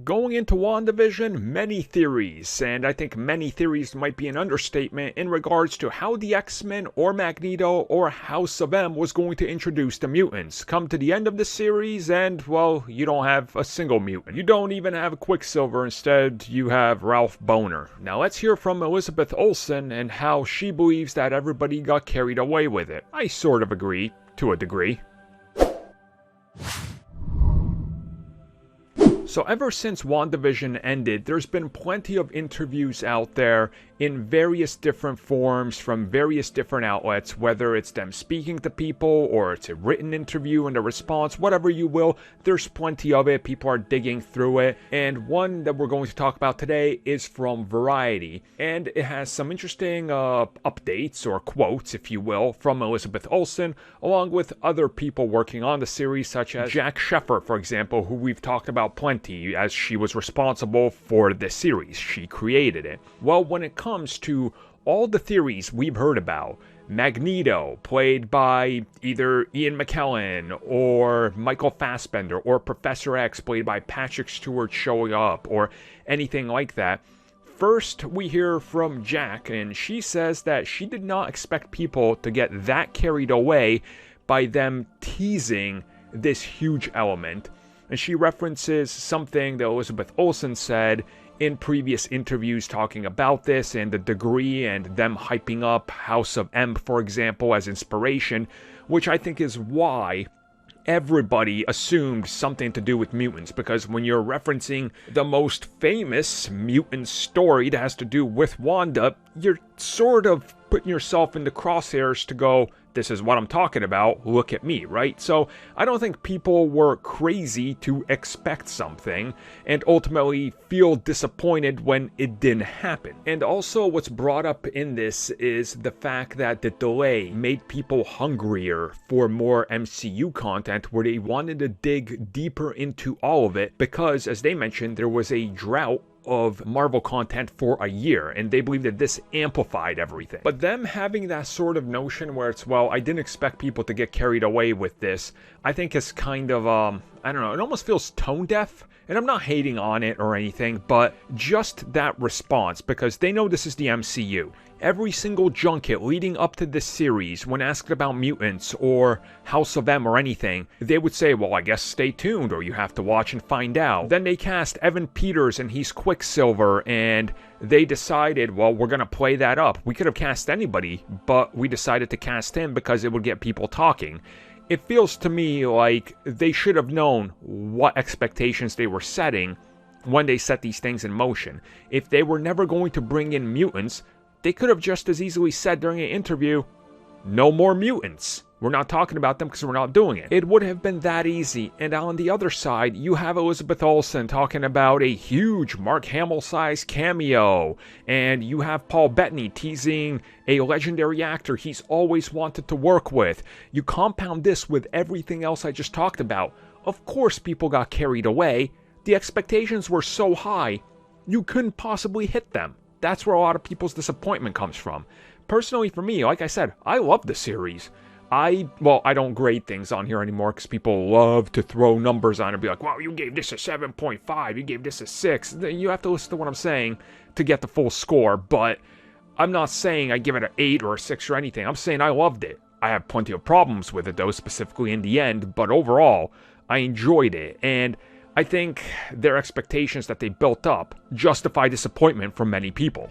Going into WandaVision, many theories, and I think many theories might be an understatement in regards to how the X-Men or Magneto or House of M was going to introduce the mutants. Come to the end of the series and, well, you don't have a single mutant. You don't even have Quicksilver, instead you have Ralph Boner. Now let's hear from Elizabeth Olsen and how she believes that everybody got carried away with it. I sort of agree, to a degree. So ever since WandaVision ended, there's been plenty of interviews out there in various different forms from various different outlets, whether it's them speaking to people or it's a written interview and a response, whatever you will, there's plenty of it. People are digging through it. And one that we're going to talk about today is from Variety. And it has some interesting updates or quotes, if you will, from Elizabeth Olsen, along with other people working on the series, such as Jack Sheffer, for example, who we've talked about plenty, as she was responsible for this series. She created it. Well, when it comes to all the theories we've heard about, Magneto, played by either Ian McKellen or Michael Fassbender, or Professor X, played by Patrick Stewart, showing up, or anything like that. First, we hear from Jack, and she says that she did not expect people to get that carried away by them teasing this huge element. And she references something that Elizabeth Olsen said in previous interviews talking about this and the degree and them hyping up House of M, for example, as inspiration, which I think is why everybody assumed something to do with mutants, because when you're referencing the most famous mutant story that has to do with Wanda, you're sort of putting yourself in the crosshairs to go, this is what I'm talking about, look at me, right? So I don't think people were crazy to expect something and ultimately feel disappointed when it didn't happen. And also what's brought up in this is the fact that the delay made people hungrier for more MCU content, where they wanted to dig deeper into all of it, because as they mentioned, there was a drought of Marvel content for a year, and they believe that this amplified everything. But them having that sort of notion where it's, well, I didn't expect people to get carried away with this, I think is kind of, I don't know, it almost feels tone deaf. And I'm not hating on it or anything, but just that response, because they know this is the MCU. Every single junket leading up to this series, when asked about mutants or House of M or anything, they would say, well, I guess stay tuned, or you have to watch and find out. Then they cast Evan Peters and he's Quicksilver, and they decided, well, we're going to play that up. We could have cast anybody, but we decided to cast him because it would get people talking. It feels to me like they should have known what expectations they were setting when they set these things in motion. If they were never going to bring in mutants, they could have just as easily said during an interview, no more mutants. We're not talking about them because we're not doing it. It would have been that easy. And on the other side, you have Elizabeth Olsen talking about a huge Mark Hamill-sized cameo. And you have Paul Bettany teasing a legendary actor he's always wanted to work with. You compound this with everything else I just talked about. Of course people got carried away. The expectations were so high, you couldn't possibly hit them. That's where a lot of people's disappointment comes from. Personally, for me, like I said, I love the series. I don't grade things on here anymore because people love to throw numbers on it and be like, wow, you gave this a 7.5, you gave this a 6. You have to listen to what I'm saying to get the full score, but I'm not saying I give it an 8 or a 6 or anything. I'm saying I loved it. I have plenty of problems with it, though, specifically in the end, but overall, I enjoyed it, and I think their expectations that they built up justify disappointment from many people.